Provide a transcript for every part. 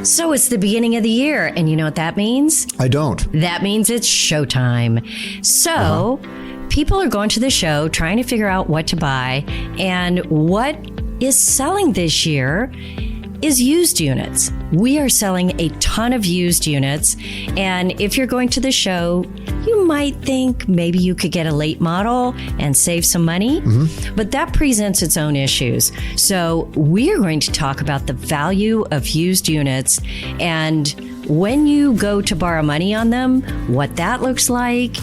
So it's the beginning of the year, and you know what that means? I don't. That means it's showtime. So people are going to the show trying to figure out what to buy, and what is selling this year is used units. We are selling a ton of used units, and if you're going to the show, you might think maybe you could get a late model and save some money, but that presents its own issues. So we are going to talk about the value of used units, and when you go to borrow money on them, what that looks like,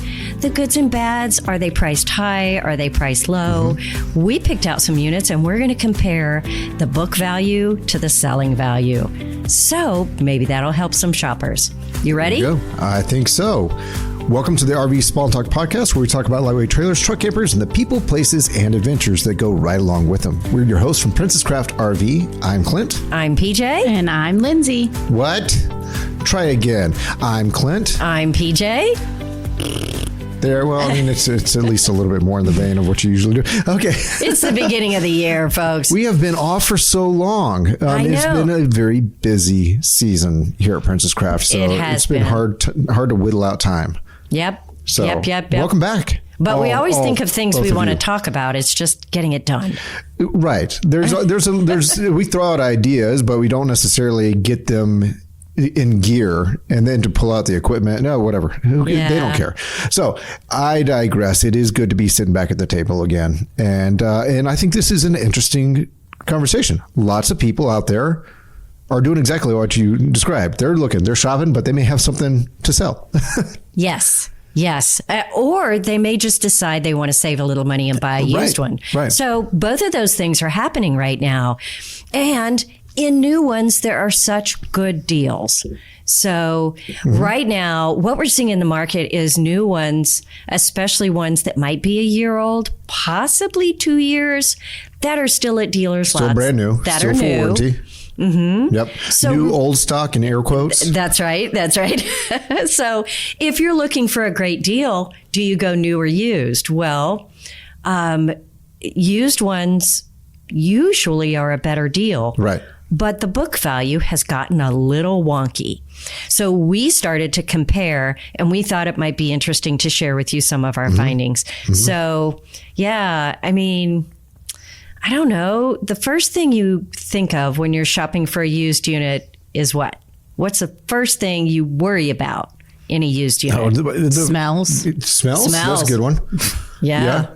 the goods and bads. Are they priced high? Are they priced low? We picked out some units, and we're going to compare the book value to the selling value. So maybe that'll help some shoppers. You ready? There you go. I think so. Welcome to the RV Small Talk podcast, where we talk about lightweight trailers, truck campers, and the people, places, and adventures that go right along with them. We're your hosts from Princess Craft RV. I'm Clint. I'm PJ. And I'm Lindsay. What? Try again. I'm Clint. I'm PJ. There, well, I mean, it's at least a little bit more in the vein of what you usually do. Okay. It's the beginning of the year, folks. We have been off for so long. I know. It's been a very busy season here at Princess Craft, so it's been hard to whittle out time. Yep. So, Yep. welcome back. But we always think of things we want to talk about. It's just getting it done. Right. There's we throw out ideas, but we don't necessarily get them in gear, and then to pull out the equipment. No, whatever. They don't care. So I digress. It is good to be sitting back at the table again. And I think this is an interesting conversation. Lots of people out there are doing exactly what you described. They're looking, they're shopping, but they may have something to sell. Yes. Or they may just decide they want to save a little money and buy a used one. Right. So both of those things are happening right now. And in new ones, there are such good deals. So right now, what we're seeing in the market is new ones, especially ones that might be a year old, possibly 2 years, that are still at dealers' lots. Still brand new. That still are full new. Warranty. Yep. So, new old stock in air quotes. That's right. So if you're looking for a great deal, do you go new or used? Well, used ones usually are a better deal. Right. But the book value has gotten a little wonky. So we started to compare, and we thought it might be interesting to share with you some of our findings. So, I mean, I don't know. The first thing you think of when you're shopping for a used unit is what? What's the first thing you worry about in a used unit? Smells. Smells? That's a good one. Yeah.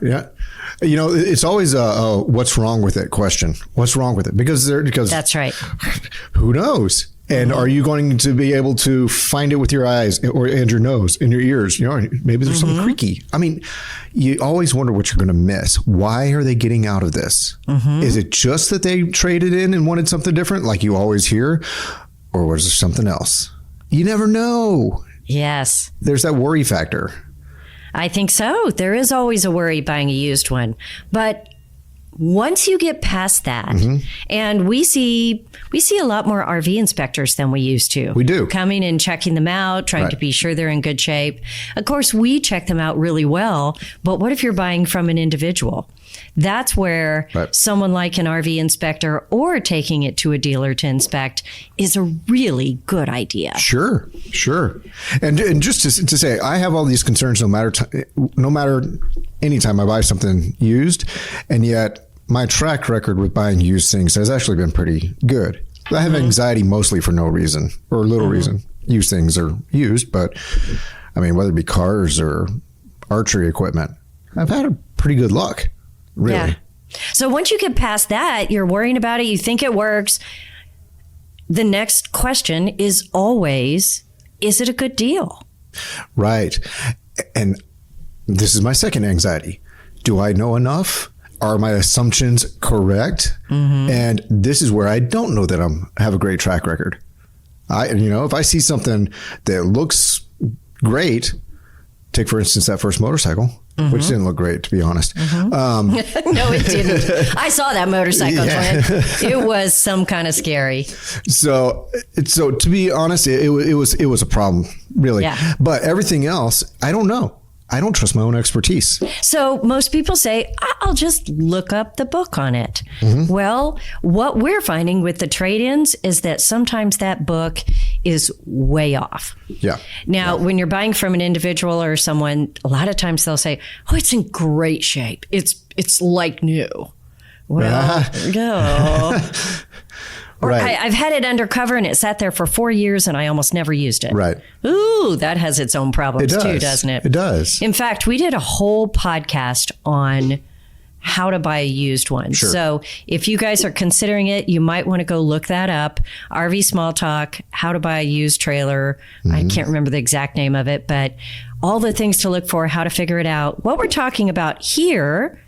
You know, it's always a what's wrong with it question. What's wrong with it? Because that's right. Who knows? And are you going to be able to find it with your eyes and your nose and your ears? You know, maybe there's something creaky. I mean, you always wonder what you're going to miss. Why are they getting out of this? Is it just that they traded in and wanted something different, like you always hear? Or was there something else? You never know. Yes. There's that worry factor. I think so. There is always a worry buying a used one. But once you get past that, and we see a lot more RV inspectors than we used to. We do. Coming and checking them out, trying to be sure they're in good shape. Of course, we check them out really well, but what if you're buying from an individual? That's where someone like an RV inspector or taking it to a dealer to inspect is a really good idea. Sure. And just to say, I have all these concerns no matter any time I buy something used, and yet my track record with buying used things has actually been pretty good. I have anxiety mostly for no reason or little reason. Used things are used, but I mean, whether it be cars or archery equipment, I've had a pretty good luck. Really. Yeah. So once you get past that, you're worrying about it, you think it works. The next question is always, is it a good deal? Right. And this is my second anxiety. Do I know enough? Are my assumptions correct? And this is where I don't know that I have a great track record. If I see something that looks great, take for instance that first motorcycle, which didn't look great, to be honest. No, it didn't. I saw that motorcycle. It was some kind of scary. So to be honest, it was a problem, really. Yeah. But everything else, I don't know. I don't trust my own expertise. So most people say, I'll just look up the book on it. Well, what we're finding with the trade-ins is that sometimes that book is way off. Yeah. Now, when you're buying from an individual or someone, a lot of times they'll say, oh, it's in great shape. It's like new. Well, no. Or I've had it undercover and it sat there for 4 years and I almost never used it. Right. Ooh, that has its own problems too, doesn't it? It does. In fact, we did a whole podcast on how to buy a used one. Sure. So if you guys are considering it, you might want to go look that up. RV Small Talk, how to buy a used trailer. I can't remember the exact name of it, but all the things to look for, how to figure it out. What we're talking about here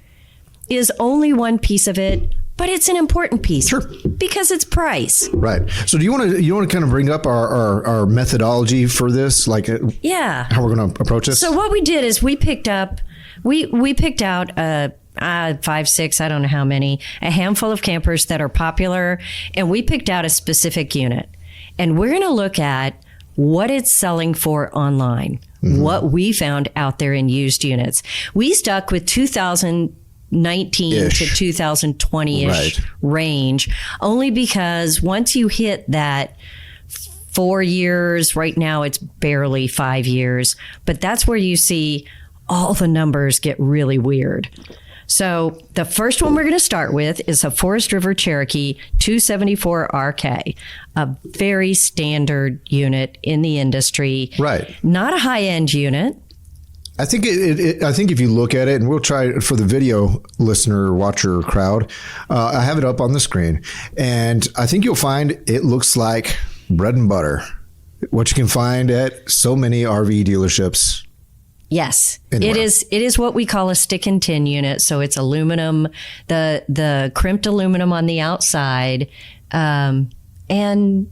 is only one piece of it, but it's an important piece. Sure. Because it's price. Right. So do you want to kind of bring up our methodology for this? Like Yeah. how we're going to approach this? So what we did is we picked out 5, 6, I don't know how many, a handful of campers that are popular, and we picked out a specific unit. And we're going to look at what it's selling for online, what we found out there in used units. We stuck with 2019 to 2020-ish range, only because once you hit that 4 years, right now it's barely 5 years, but that's where you see all the numbers get really weird. So the first one we're going to start with is a Forest River Cherokee 274 RK, a very standard unit in the industry. Right. Not a high-end unit. I think I think if you look at it, and we'll try it for the video listener, watcher crowd, I have it up on the screen, and I think you'll find it looks like bread and butter, what you can find at so many RV dealerships. Yes, anywhere. It is what we call a stick and tin unit. So it's aluminum, the crimped aluminum on the outside, and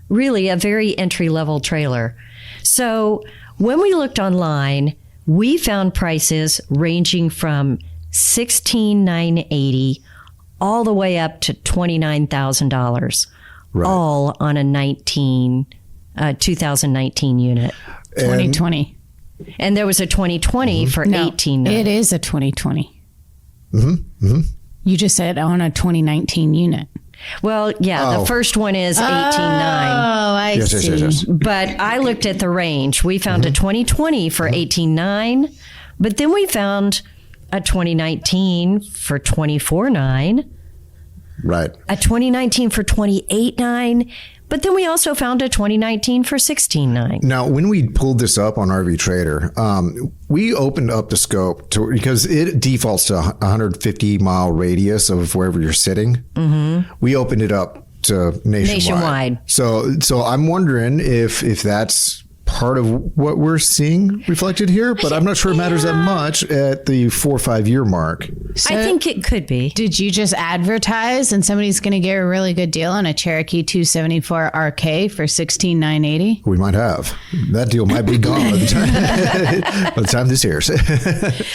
really a very entry level trailer. So when we looked online, we found prices ranging from $16,980 all the way up to $29,000, all on a 2019 unit. 2020. And there was a 2020 for $18,900. It is a 2020. You just said on a 2019 unit. Well, yeah, the first one is $18,900. Oh, I see. Yes. But I looked at the range. We found a 2020 for $18,900, but then we found a 2019 for $24,900. Right. A 2019 for $28,900, but then we also found a 2019 for $16,900. Now, when we pulled this up on RV Trader, we opened up the scope because it defaults to 150 mile radius of wherever you're sitting. We opened it up to nationwide. So I'm wondering if that's part of what we're seeing reflected here, but I'm not sure it matters that much at the 4 or 5 year mark. So, I think it could be. Did you just advertise and somebody's going to get a really good deal on a Cherokee 274 RK for $16,980? We might have. That deal might be gone by the time this airs.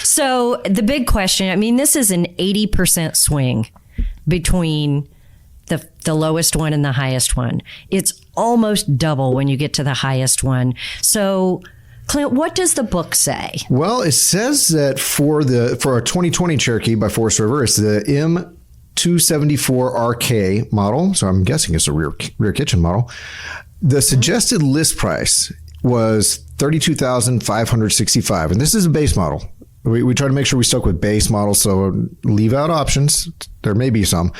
So the big question, I mean, this is an 80% swing between the lowest one and the highest one. It's almost double when you get to the highest one. So, Clint, what does the book say? Well, it says that for a 2020 Cherokee by Forest River, it's the M274 RK model. So I'm guessing it's a rear kitchen model. The suggested list price was $32,565, and this is a base model. We try to make sure we stuck with base models, so leave out options. There may be some.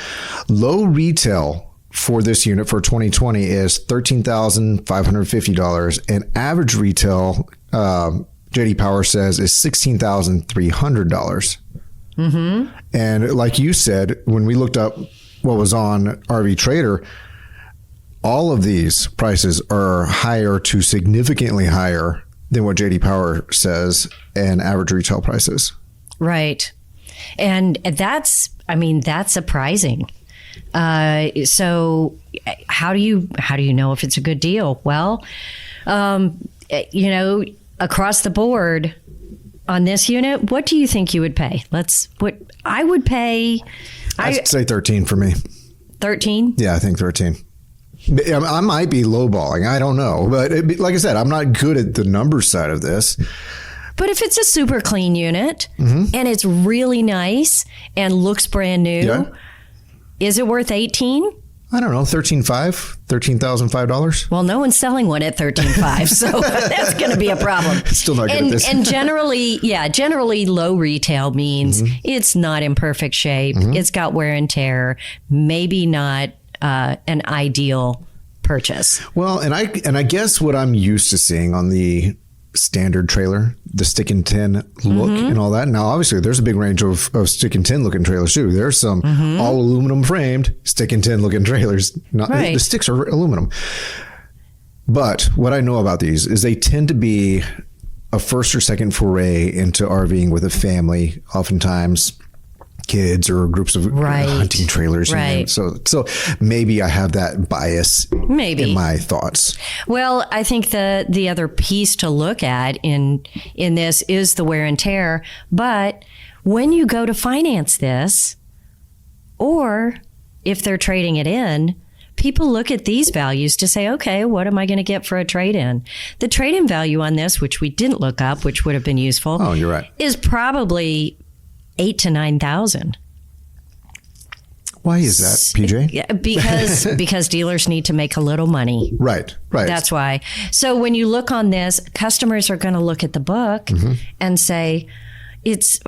Low retail for this unit for 2020 is $13,550, and average retail, JD Power says, is $16,300. And like you said, when we looked up what was on RV Trader, all of these prices are higher to significantly higher than what JD Power says and average retail prices. Right. And that's surprising. So how do you know if it's a good deal? Well, across the board on this unit, what do you think you would pay? What I would pay. I'd say 13 for me. 13? Yeah, I think 13. I might be lowballing. I don't know. But like I said, I'm not good at the numbers side of this. But if it's a super clean unit and it's really nice and looks brand new, is it worth 18? I don't know, $13,500. Well, no one's selling one at $13,500, so that's going to be a problem. It's still not good at this. And generally low retail means it's not in perfect shape. It's got wear and tear, maybe not an ideal purchase. Well, and I guess what I'm used to seeing on the standard trailer, the stick and tin look and all that. Now, obviously, there's a big range of stick and tin looking trailers too. There's some all aluminum framed stick and tin looking trailers. The sticks are aluminum. But what I know about these is they tend to be a first or second foray into RVing with a family, oftentimes kids or groups of hunting trailers. Right. So maybe I have that bias in my thoughts. Well, I think the other piece to look at in this is the wear and tear. But when you go to finance this, or if they're trading it in, people look at these values to say, okay, what am I going to get for a trade-in? The trade-in value on this, which we didn't look up, which would have been useful. Oh, you're right. Is probably $8,000 to $9,000. Why is that, PJ? Yeah, because dealers need to make a little money. Right. That's why. So when you look on this, customers are going to look at the book and say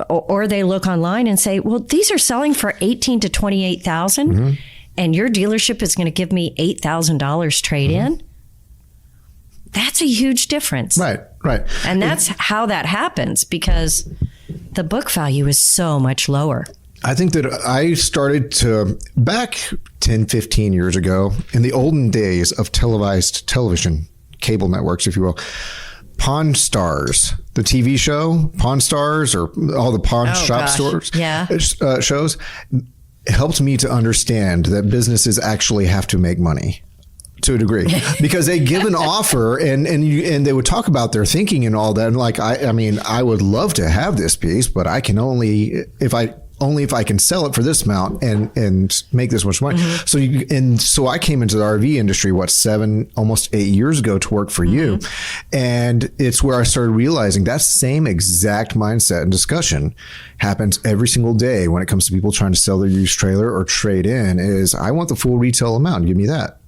or they look online and say, well, these are selling for $18,000 to $28,000, and your dealership is going to give me $8,000 trade in. That's a huge difference. Right. And that's how that happens, because the book value is so much lower. I think that I started to, back 10, 15 years ago, in the olden days of televised television, cable networks, if you will, Pawn Stars, the TV show, Pawn Stars, or all the pawn shop stores, shows, helped me to understand that businesses actually have to make money. To a degree, because they give an offer and they would talk about their thinking and all that. And like, I mean, I would love to have this piece, but I can only if I can sell it for this amount and make this much money. So I came into the RV industry, almost 8 years ago to work for you. And it's where I started realizing that same exact mindset and discussion happens every single day when it comes to people trying to sell their used trailer or trade in. Is I want the full retail amount. Give me that.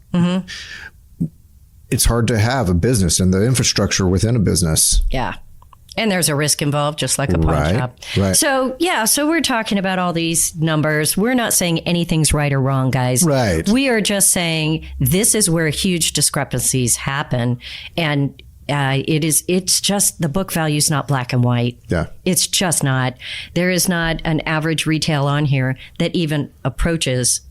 It's hard to have a business and the infrastructure within a business. Yeah. And there's a risk involved, just like a pawn shop. Right. So we're talking about all these numbers. We're not saying anything's right or wrong, guys. Right. We are just saying this is where huge discrepancies happen. And it's just the book value is not black and white. Yeah. It's just not. There is not an average retail on here that even approaches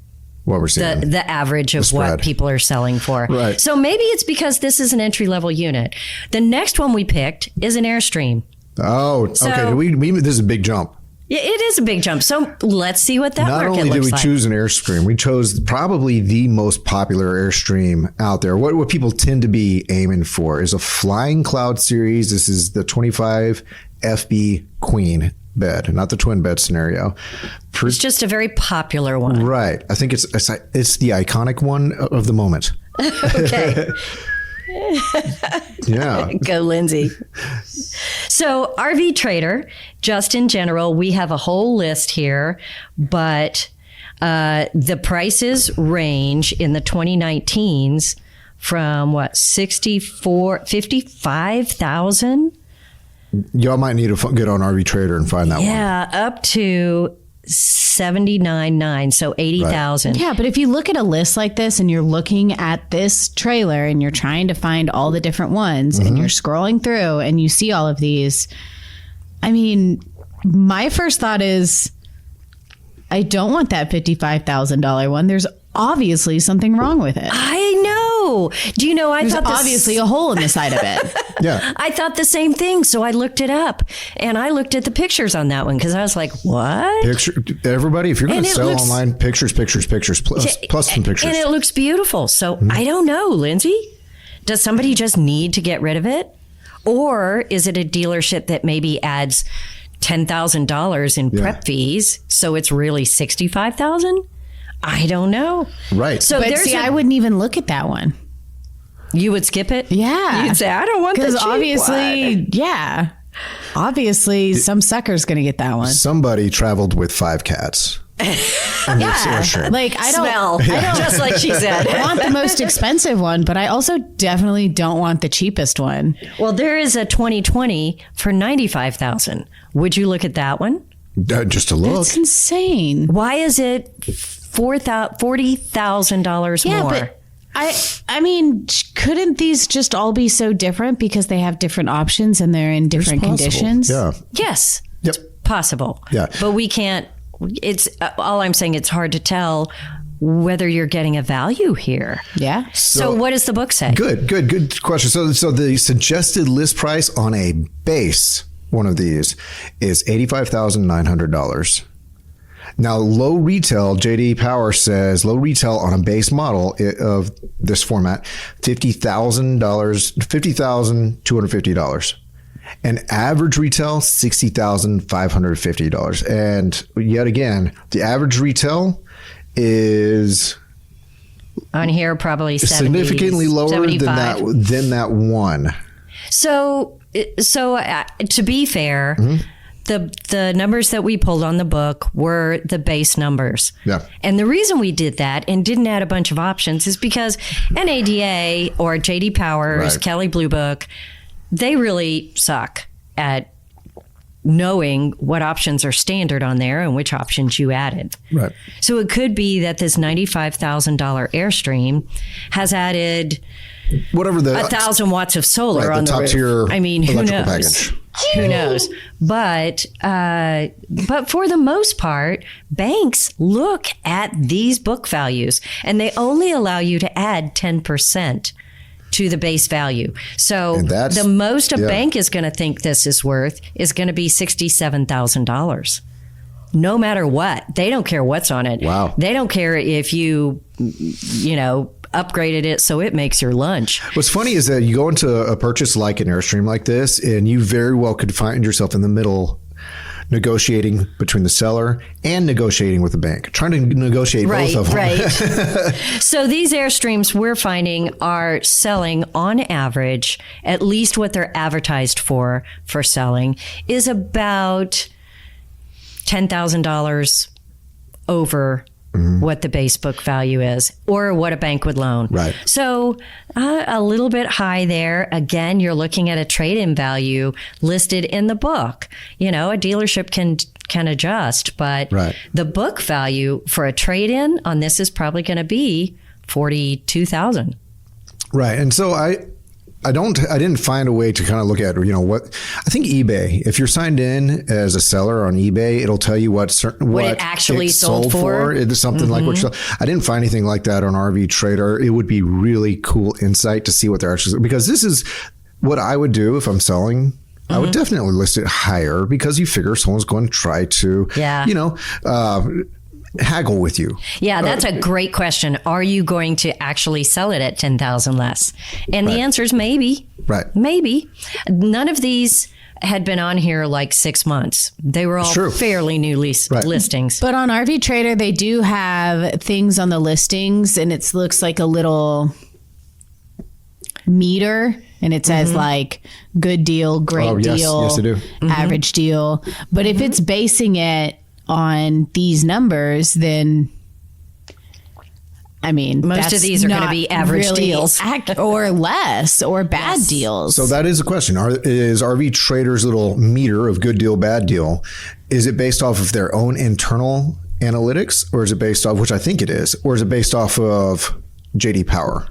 what we're seeing, the average of what people are selling for. Right. So maybe it's because this is an entry level unit. The next one we picked is an Airstream. Oh, okay. This is a big jump. Yeah, it is a big jump. So let's see what that market looks like. Not only did we choose an Airstream, we chose probably the most popular Airstream out there. What people tend to be aiming for is a Flying Cloud series. This is the 25 FB Queen bed, not the twin bed scenario. It's just a very popular one. Right. I think it's the iconic one of the moment. Okay. Yeah. Go, Lindsay. So RV Trader, just in general, we have a whole list here, but the prices range in the 2019s from $55,000. Y'all might need to get on RV Trader and find that one. Yeah, up to $79,900, so $80,000. Right. Yeah, but if you look at a list like this and you're looking at this trailer and you're trying to find all the different ones and you're scrolling through and you see all of these, I mean, my first thought is, I don't want that $55,000 one. There's obviously something wrong with it. I know. Do you know, There's obviously a hole in the side of it. Yeah. I thought the same thing. So I looked it up and I looked at the pictures on that one because I was like, what? Everybody, if you're going to sell online, pictures, plus some pictures. And it looks beautiful. So I don't know, Lindsay. Does somebody just need to get rid of it? Or is it a dealership that maybe adds $10,000 in prep fees, so it's really $65,000? I don't know. Right. So but see, I wouldn't even look at that one. You would skip it? Yeah. You'd say, I don't want the cheap obviously, one. yeah. Obviously, some sucker's going to get that one. Somebody traveled with 5 cats. Like I don't just like she said. I want the most expensive one, but I also definitely don't want the cheapest one. Well, there is a 2020 for $95,000. Would you look at that one? Just to look. That's insane. Why is it $40,000 more? But I mean, couldn't these just all be so different because they have different options and they're in different conditions? Yeah. Yes. Yep. It's possible. Yeah. But we can't. It's all I'm saying. It's hard to tell whether you're getting a value here. Yeah. So what does the book say? Good question. So the suggested list price on a base one of these is $85,900. Now, low retail, JD Power says low retail on a base model of this format, $50,250. And average retail, $60,550. And yet again, the average retail is on here probably 70s, significantly lower 75. than that one. So to be fair, the numbers that we pulled on the book were the base numbers. Yeah. And the reason we did that and didn't add a bunch of options is because NADA or JD Powers, Right. Kelley Blue Book, they really suck at knowing what options are standard on there and which options you added. Right. So it could be that this $95,000 Airstream has added Whatever the 1,000 watts of solar right, on the the top roof. tier I mean, who electrical knows? package. Who knows? But for the most part, banks look at these book values and they only allow you to add 10% to the base value. So the most a bank is going to think this is worth is going to be $67,000. No matter what. They don't care what's on it. Wow. They don't care if you upgraded it so it makes your lunch. What's funny is that you go into a purchase like an Airstream like this, and you very well could find yourself in the middle negotiating between the seller and negotiating with the bank, trying to negotiate both of them. Right. So these Airstreams we're finding are selling on average, at least what they're advertised for selling, is about $10,000 over what the base book value is or what a bank would loan. Right. So a little bit high there. Again, you're looking at a trade-in value listed in the book. A dealership can adjust, but the book value for a trade-in on this is probably going to be $42,000. Right. And so I didn't find a way to kind of look at, what I think eBay, if you're signed in as a seller on eBay, it'll tell you what it actually sold for. It's something like what I didn't find anything like that on RV Trader. It would be really cool insight to see what they're actually, because this is what I would do if I'm selling. I would definitely list it higher because you figure someone's going to try to, haggle with you. Yeah, that's a great question. Are you going to actually sell it at $10,000 less? And the answer is maybe. Right. Maybe. None of these had been on here like 6 months. They were all fairly new listings. But on RV Trader, they do have things on the listings, and it looks like a little meter, and it says like good deal, great deal, yes, they do. Average deal. But if it's basing it on these numbers, then I mean, most of these are going to be average really deals or less or bad deals. So that is a question. Is RV Trader's little meter of good deal, bad deal, is it based off of their own internal analytics, or is it based off, which I think it is, or is it based off of JD Power?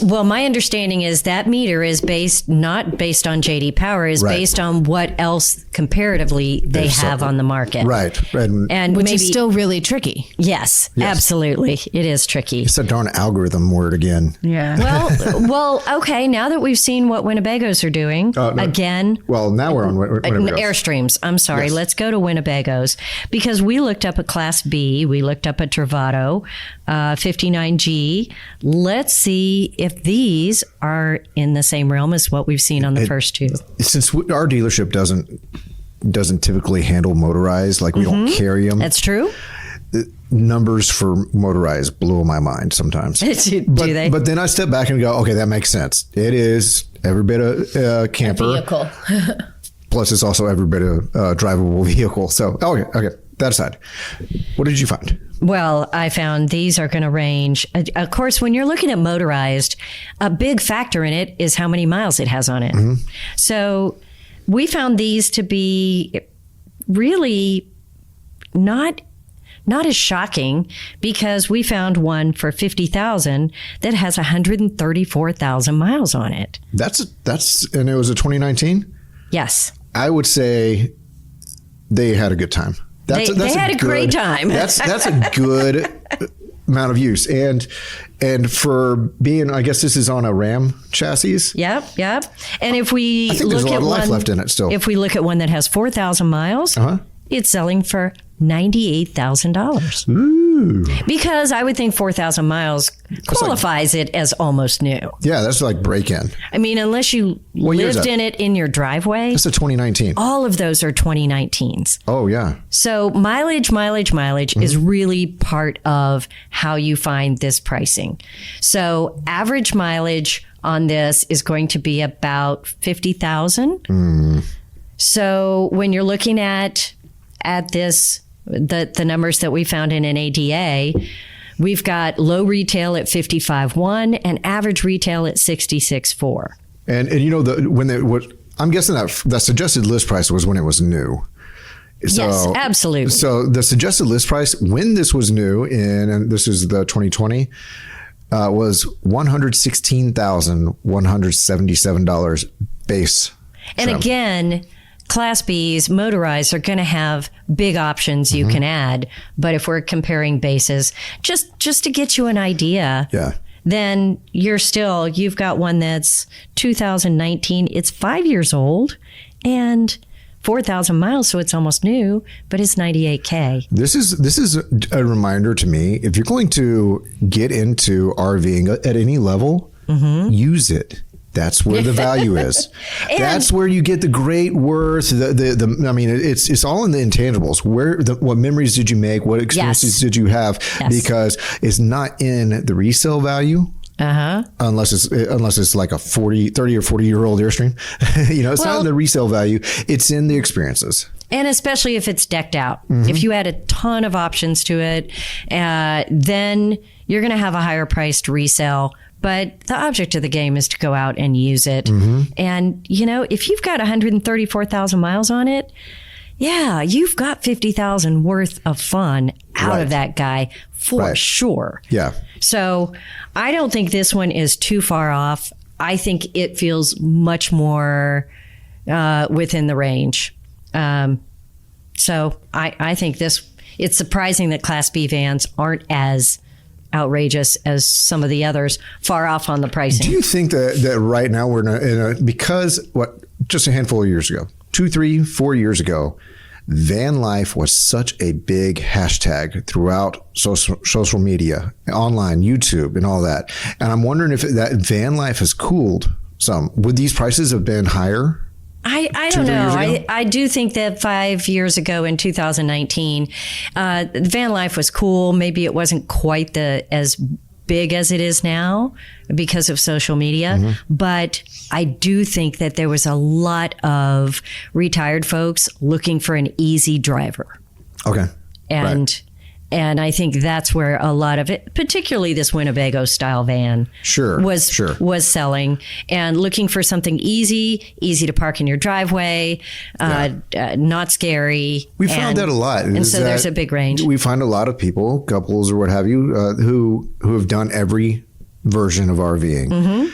Well, my understanding is that meter is not based on JD Power, is based on what else comparatively they have on the market. Right. And which is still really tricky. Yes, absolutely. It is tricky. It's a darn algorithm word again. Yeah. Well, okay. Now that we've seen what Winnebagos are doing, again. Well, now we're on Winnebagos. Airstreams. I'm sorry. Yes. Let's go to Winnebagos because we looked up a Class B. We looked up a Travato 59G. Let's see if these are in the same realm as what we've seen on the first two. Since our dealership doesn't typically handle motorized, like we don't carry them. That's true. The numbers for motorized blow my mind sometimes. Do they? But then I step back and go, okay, that makes sense. It is every bit a camper. A vehicle. Plus, it's also every bit a drivable vehicle. So, okay, that aside, what did you find? Well, I found these are going to range. Of course, when you're looking at motorized, a big factor in it is how many miles it has on it. So we found these to be really not as shocking, because we found one for $50,000 that has 134,000 miles on it. And it was a 2019? Yes. I would say they had a good time. They had a great time. That's a good amount of use. And for being, I guess this is on a Ram chassis. Yep. And if we I think there's a lot of life left in it still. If we look at one that has 4,000 miles, it's selling for $98,000. Ooh. Because I would think 4,000 miles qualifies it as almost new. Yeah, that's like break-in. I mean, unless you lived in it in your driveway. That's a 2019. All of those are 2019s. Oh, yeah. So mileage is really part of how you find this pricing. So average mileage on this is going to be about 50,000. So when you're looking at this, the numbers that we found in an ADA, we've got low retail at 55.1 and average retail at 66.4. And you know, I'm guessing that the suggested list price was when it was new. So, yes, absolutely. So the suggested list price when this was new, and this is the 2020, was $116,177 base. And trim. Again, Class Bs, motorized, are going to have big options you can add. But if we're comparing bases, just to get you an idea, then you've got one that's 2019. It's 5 years old and 4,000 miles, so it's almost new, but it's $98K. This is a reminder to me. If you're going to get into RVing at any level, use it. That's where the value is. That's where you get the great worth. I mean, it's all in the intangibles. What memories did you make? What experiences did you have? Yes. Because it's not in the resale value. Unless it's like a 30 or 40 year old Airstream. It's not in the resale value. It's in the experiences. And especially if it's decked out. If you add a ton of options to it, then you're going to have a higher priced resale. But the object of the game is to go out and use it. And, if you've got 134,000 miles on it, you've got 50,000 worth of fun out of that guy for sure. Yeah. So I don't think this one is too far off. I think it feels much more within the range. So I think it's surprising that Class B vans aren't as outrageous as some of the others, far off on the pricing. Do you think that right now we're because just a handful of years ago, 2, 3, 4 years ago, van life was such a big hashtag throughout social media, online, YouTube, and all that. And I'm wondering if that van life has cooled some. Would these prices have been higher? I don't know. I do think that 5 years ago in 2019, van life was cool. Maybe it wasn't quite as big as it is now because of social media. But I do think that there was a lot of retired folks looking for an easy driver. Okay. And I think that's where a lot of it, particularly this Winnebago style van, was selling, and looking for something easy to park in your driveway, not scary. We found that a lot. And so there's a big range. We find a lot of people, couples or what have you, who have done every version of RVing.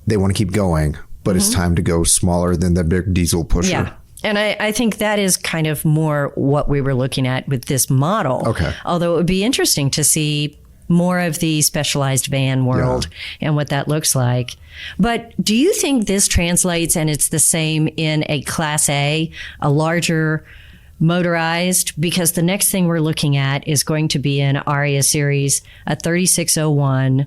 They want to keep going, but it's time to go smaller than the big diesel pusher. Yeah. And I think that is kind of more what we were looking at with this model. Okay. Although it would be interesting to see more of the specialized van world and what that looks like. But do you think this translates and it's the same in a Class A, a larger motorized? Because the next thing we're looking at is going to be an Aria series, a 3601.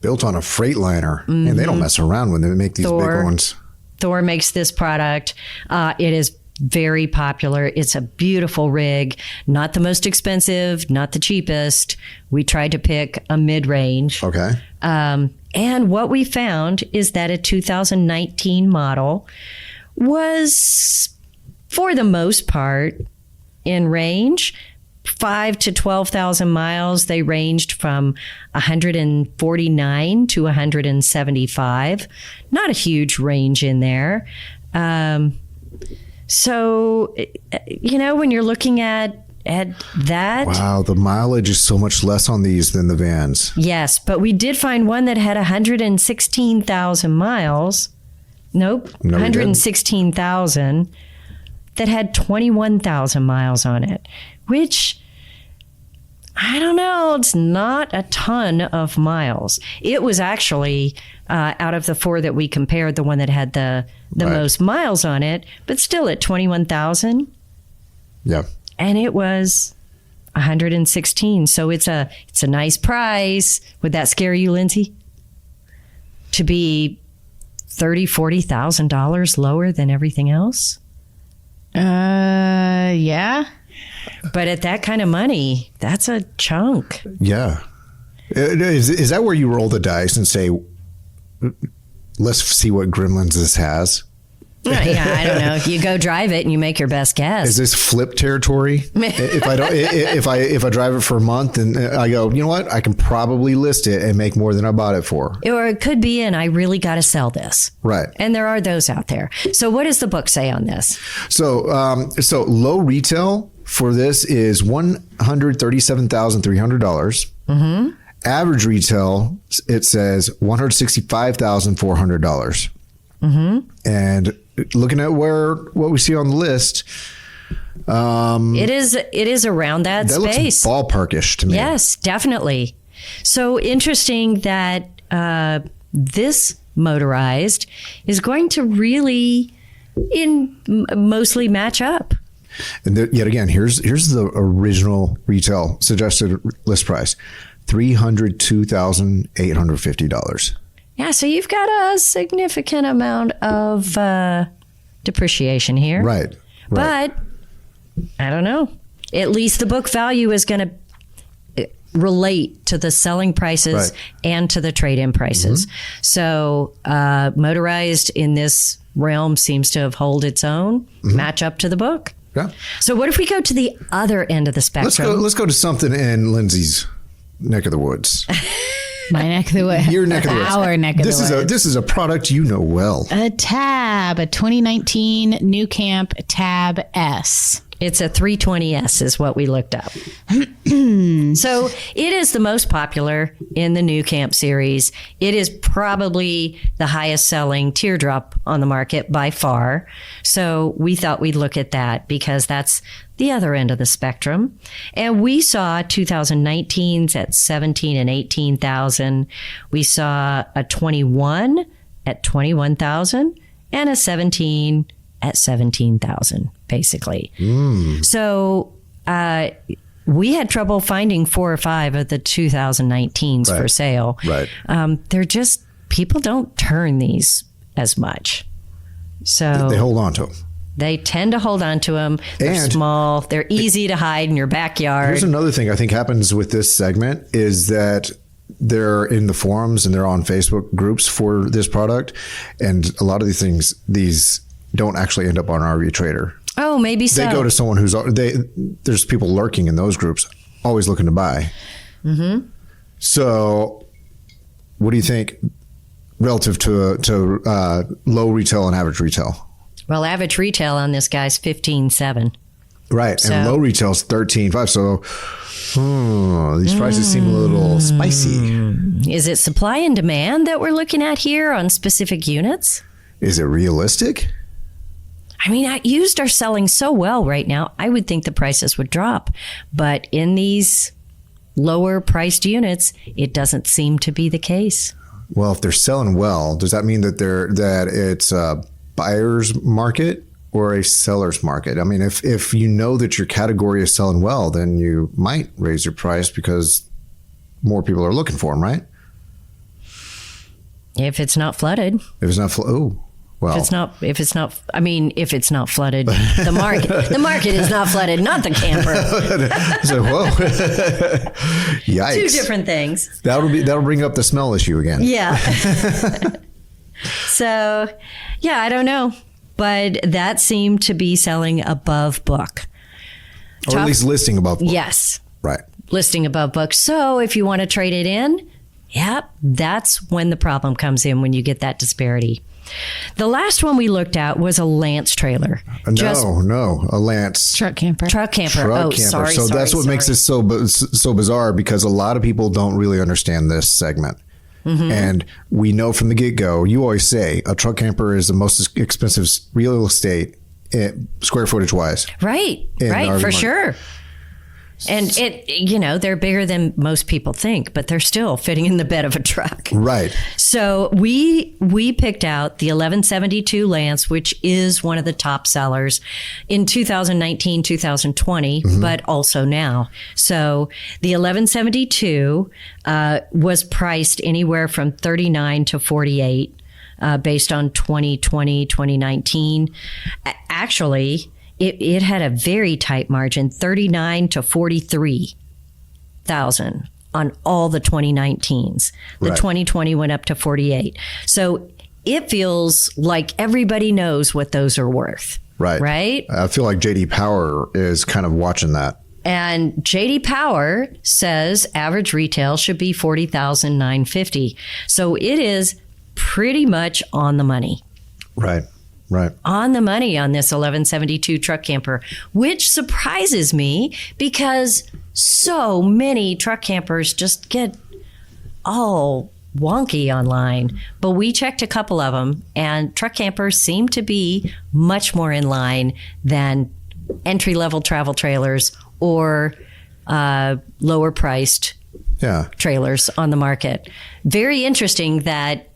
Built on a Freightliner. And they don't mess around when they make these big ones. Thor makes this product. It is very popular. It's a beautiful rig, not the most expensive, not the cheapest. We tried to pick a mid-range. Okay. And what we found is that a 2019 model was, for the most part, in range. 5 to 12,000 miles. They ranged from 149 to 175. Not a huge range in there. So, when you're looking at that. Wow, the mileage is so much less on these than the vans. Yes, but we did find one that had 116,000 miles. Nope, 116,000 that had 21,000 miles on it, which, I don't know, it's not a ton of miles. It was actually, out of the four that we compared, the one that had the most miles on it, but still at 21,000. Yeah. And it was 116. So it's a nice price. Would that scare you, Lindsay? To be $30,000-$40,000 lower than everything else? Yeah. But at that kind of money, that's a chunk. Yeah. Is that where you roll the dice and say, let's see what gremlins this has? Yeah, I don't know. You go drive it and you make your best guess. Is this flip territory? If I drive it for a month and I go, you know what, I can probably list it and make more than I bought it for. Or it could be, and I really got to sell this. Right. And there are those out there. So what does the book say on this? So low retail for this is $137,300. Mm-hmm. Average retail, it says $165,400. Mm-hmm. And looking at what we see on the list, it is around that space. Looks ballparkish to me. Yes, definitely. So interesting that this motorized is going to really mostly match up. And yet again, here's the original retail suggested list price, $302,850. Yeah, so you've got a significant amount of depreciation here. Right. But I don't know. At least the book value is going to relate to the selling prices and to the trade-in prices. Mm-hmm. So motorized in this realm seems to have held its own, match up to the book. Yeah. So what if we go to the other end of the spectrum? Let's go to something in Lindsay's neck of the woods. My neck of the woods. Your neck of the woods. Our neck of the woods. This is a product you know well. A Tab, a 2019 New Camp Tab S. It's a 320S is what we looked up. So it is the most popular in the New Camp series. It is probably the highest selling teardrop on the market by far. So we thought we'd look at that because that's the other end of the spectrum. And we saw 2019s at 17 and 18,000. We saw a 21 at 21,000 and a 17 at 17,000, basically. So we had trouble finding 4 or 5 of the 2019s for sale. Right. They're just, people don't turn these as much. So they hold on to them. They tend to hold on to them. They're small. They're easy to hide in your backyard. Here's another thing I think happens with this segment is that they're in the forums and they're on Facebook groups for this product. And a lot of these don't actually end up on RV Trader. Oh, maybe so. They go to someone there's people lurking in those groups, always looking to buy. Mm-hmm. So what do you think relative to low retail and average retail? Well, average retail on this guy's 15.7. Right. So, and low retail is 13.5. So these prices seem a little spicy. Is it supply and demand that we're looking at here on specific units? Is it realistic? I mean, used are selling so well right now. I would think the prices would drop. But in these lower priced units, it doesn't seem to be the case. Well, if they're selling well, does that mean that it's a buyer's market or a seller's market? I mean, if you know that your category is selling well, then you might raise your price because more people are looking for them, right? If it's not flooded. If it's not flooded. Well, if it's not flooded, the market is not flooded, not the camper. So, whoa. Yikes. 2 different things. That'll bring up the smell issue again. Yeah. So, yeah, I don't know. but that seemed to be selling above book. Or at least listing above book. Yes. Right. Listing above book. So if you want to trade it in, that's when the problem comes in, when you get that disparity. The last one we looked at was a Lance trailer. No, a Lance. Truck camper. Truck camper. Sorry. So that's what makes it so bizarre, because a lot of people don't really understand this segment. Mm-hmm. And we know from the get-go, you always say a truck camper is the most expensive real estate square footage wise. Right, for sure. And they're bigger than most people think, but they're still fitting in the bed of a truck. Right. So we picked out the 1172 Lance, which is one of the top sellers in 2019, 2020, but also now. So the 1172 was priced anywhere from 39 to 48 based on 2020, 2019. Actually, it had a very tight margin, 39 to 43,000 on all the 2019s. The 2020 went up to 48. So it feels like everybody knows what those are worth. Right. Right? I feel like JD Power is kind of watching that. And JD Power says average retail should be $40,950. So it is pretty much on the money. Right. Right. On the money on this 1172 truck camper, which surprises me because so many truck campers just get all wonky online. But we checked a couple of them, and truck campers seem to be much more in line than entry-level travel trailers or lower priced trailers on the market. Very interesting that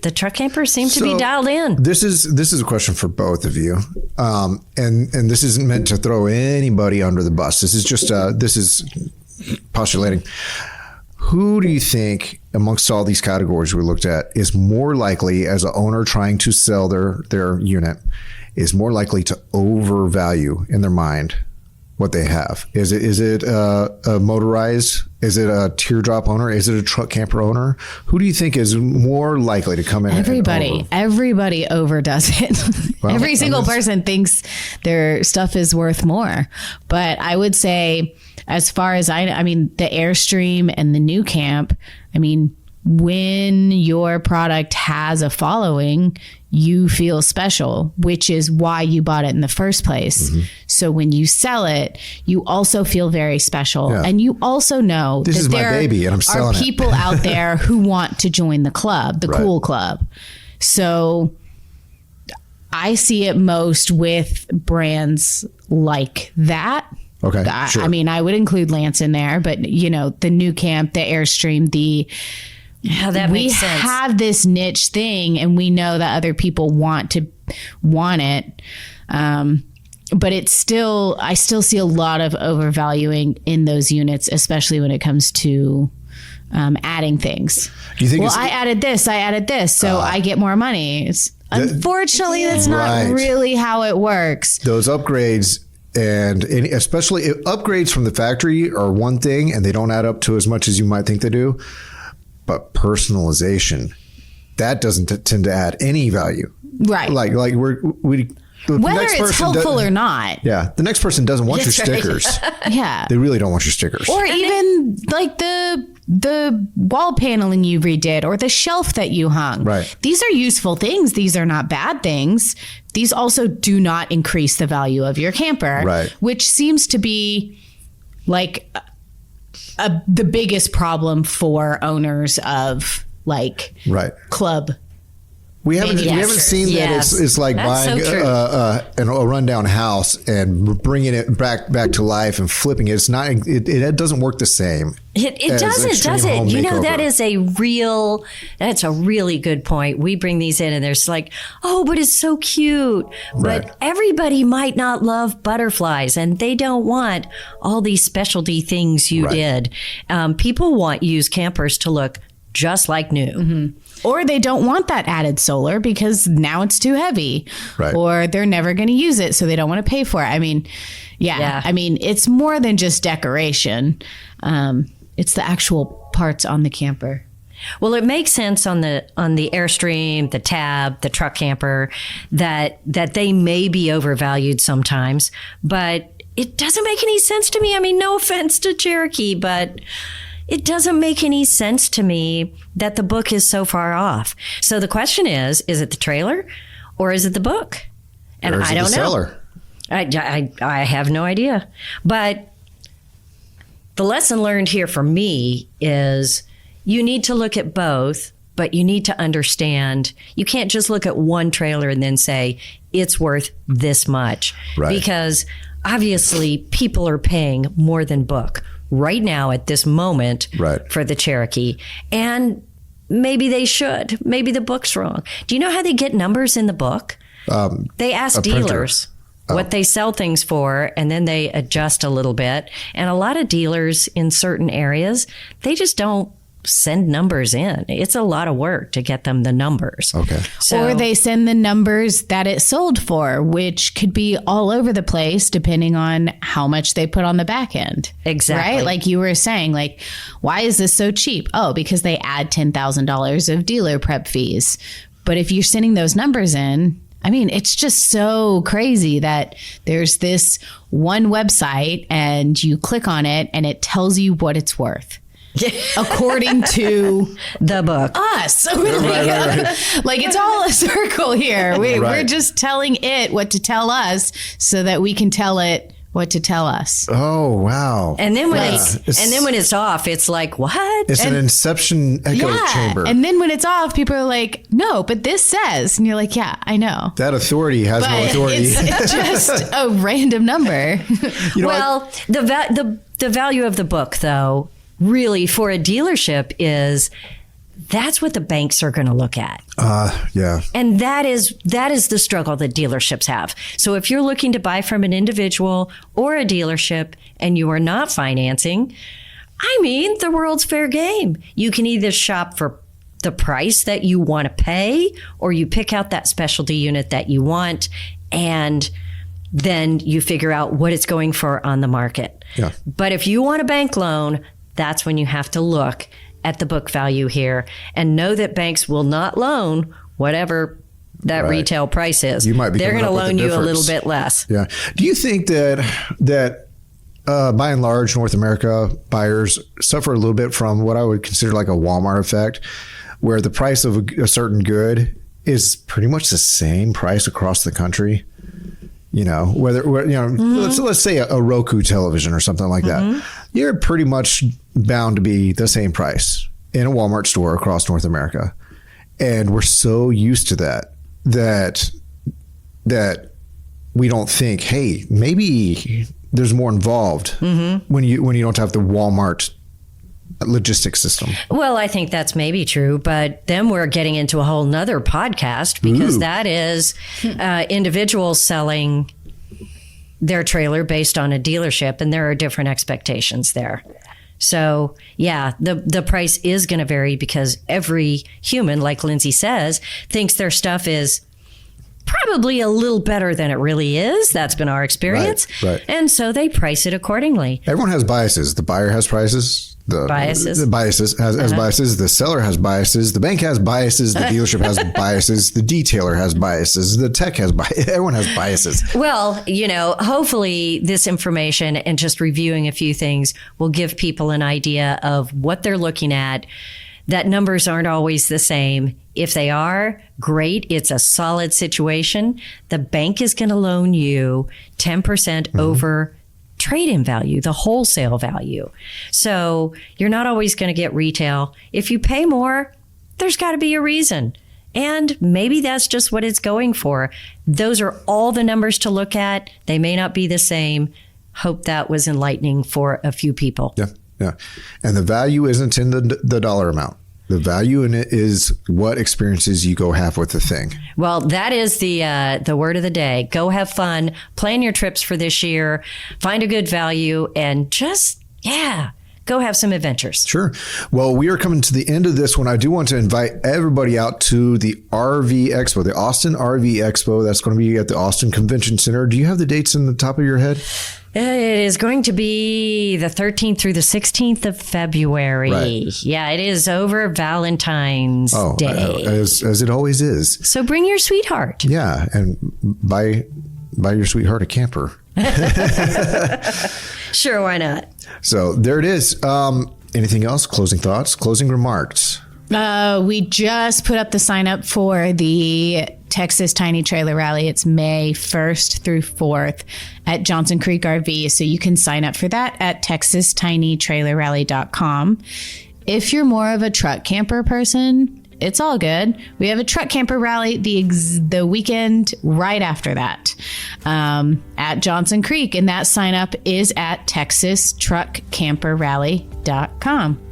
the truck campers seem to be dialed in. This is a question for both of you, and this isn't meant to throw anybody under the bus. This is just this is postulating. Who do you think, amongst all these categories we looked at, is more likely, as an owner trying to sell their unit, is more likely to overvalue in their mind what they have? Is it a motorized? Is it a teardrop owner? Is it a truck camper owner? Who do you think is more likely to come in? Everybody overdoes it. Well, every single person thinks their stuff is worth more. But I would say, as far as I mean, the Airstream and the New Camp, I mean, when your product has a following, you feel special, which is why you bought it in the first place. Mm-hmm. So when you sell it, you also feel very special. Yeah. And you also know this is my baby and I'm selling it. There are people out there who want to join the club, the cool club. So I see it most with brands like that. Okay, sure. I mean, I would include Lance in there, but the New Camp, the Airstream, that makes sense. We have this niche thing, and we know that other people want it. But I still see a lot of overvaluing in those units, especially when it comes to adding things. Do you think I added this, so I get more money. Unfortunately, that's not really how it works. Those upgrades, and especially upgrades from the factory, are one thing, and they don't add up to as much as you might think they do. But personalization, that doesn't tend to add any value. Right. Like whether it's helpful or not. Yeah. The next person doesn't want your stickers. Yeah. They really don't want your stickers. Or even like the wall paneling you redid or the shelf that you hung. Right. These are useful things. These are not bad things. These also do not increase the value of your camper. Right. Which seems to be like the biggest problem for owners of club. We haven't seen that it's like That's buying a rundown house and bringing it back to life and flipping it. It's not. It doesn't work the same. It doesn't. That's a really good point. We bring these in and there's like, oh, but it's so cute. Right. But everybody might not love butterflies and they don't want all these specialty things you did. People want used campers to look just like new. Mm-hmm. Or they don't want that added solar because now it's too heavy. Right. Or they're never going to use it, so they don't want to pay for it. I mean, I mean, it's more than just decoration. It's the actual parts on the camper. Well, it makes sense on the Airstream, the Tab, the truck camper that they may be overvalued sometimes, but it doesn't make any sense to me. I mean, no offense to Cherokee, but it doesn't make any sense to me that the book is so far off. So the question is it the trailer or is it the book? And I don't know. Seller? I have no idea. But the lesson learned here for me is you need to look at both, but you need to understand you can't just look at one trailer and then say it's worth this much. Right. Because obviously people are paying more than book right now at this moment for the Cherokee. And maybe they should. Maybe the book's wrong. Do you know how they get numbers in the book? They ask dealers what they sell things for, and then they adjust a little bit. And a lot of dealers in certain areas, they just don't send numbers in. It's a lot of work to get them the numbers. Okay. Or they send the numbers that it sold for, which could be all over the place depending on how much they put on the back end. Exactly. Right? Like you were saying, like, why is this so cheap? Oh, because they add $10,000 of dealer prep fees. But if you're sending those numbers in, I mean, it's just so crazy that there's this one website and you click on it and it tells you what it's worth. According to the book. Us. Like it's all a circle here. We're just telling it what to tell us so that we can tell it what to tell us. Oh, wow. And then when it's off, it's like, what? It's an inception echo chamber. And then when it's off, people are like, no, but this says, and you're like, yeah, I know. That authority has no authority. It's just a random number. The value of the book, though, really for a dealership is that's what the banks are going to look at. Yeah. And that is the struggle that dealerships have. So if you're looking to buy from an individual or a dealership and you are not financing, I mean, the world's fair game. You can either shop for the price that you want to pay, or you pick out that specialty unit that you want, and then you figure out what it's going for on the market. Yeah. But if you want a bank loan, that's when you have to look at the book value here and know that banks will not loan whatever that retail price is. They're going to loan you a little bit less. Yeah. Do you think that by and large, North America buyers suffer a little bit from what I would consider like a Walmart effect, where the price of a certain good is pretty much the same price across the country? You know, let's say a Roku television or something like that. You're pretty much bound to be the same price in a Walmart store across North America. And we're so used to that we don't think, hey, maybe there's more involved when you don't have the Walmart logistics system. Well, I think that's maybe true, but then we're getting into a whole nother podcast because that is individuals selling their trailer based on a dealership, and there are different expectations there. So yeah, the price is going to vary because every human, like Lindsay says, thinks their stuff is probably a little better than it really is. That's been our experience. Right. And so they price it accordingly. Everyone has biases. The buyer has prices. The biases has biases. The seller has biases. The bank has biases. The dealership has biases. The detailer has biases. The tech has biases. Everyone has biases. Well, hopefully this information and just reviewing a few things will give people an idea of what they're looking at, that numbers aren't always the same. If they are, great. It's a solid situation. The bank is going to loan you 10% over trade-in value, the wholesale value. So you're not always going to get retail. If you pay more, there's got to be a reason. And maybe that's just what it's going for. Those are all the numbers to look at. They may not be the same. Hope that was enlightening for a few people. Yeah. And the value isn't in the dollar amount. The value in it is what experiences you go have with the thing. Well, that is the word of the day. Go have fun. Plan your trips for this year. Find a good value and just, go have some adventures. Sure. Well, we are coming to the end of this one. I do want to invite everybody out to the RV Expo, the Austin RV Expo. That's going to be at the Austin Convention Center. Do you have the dates in the top of your head? It is going to be the 13th through the 16th of February. Right. Yeah, it is over Valentine's Day. As it always is. So bring your sweetheart. Yeah, and buy your sweetheart a camper. Sure, why not? So there it is. Anything else? Closing thoughts? Closing remarks? We just put up the sign up for the Texas Tiny Trailer Rally. It's May 1st through 4th at Johnson Creek RV. So you can sign up for that at texastinytrailerrally.com. If you're more of a truck camper person, it's all good. We have a truck camper rally the weekend right after that at Johnson Creek. And that sign up is at texastruckcamperrally.com.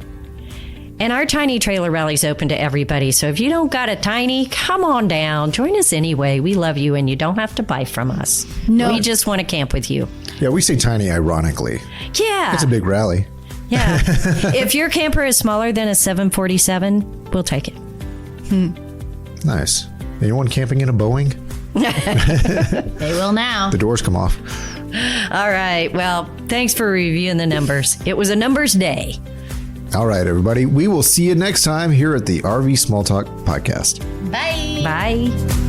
And our tiny trailer rally is open to everybody. So if you don't got a tiny, come on down. Join us anyway. We love you, and you don't have to buy from us. No. We just want to camp with you. Yeah, we say tiny ironically. Yeah. It's a big rally. Yeah. If your camper is smaller than a 747, we'll take it. Nice. Anyone camping in a Boeing? They will now. The doors come off. All right. Well, thanks for reviewing the numbers. It was a numbers day. All right, everybody. We will see you next time here at the RV Small Talk podcast. Bye. Bye.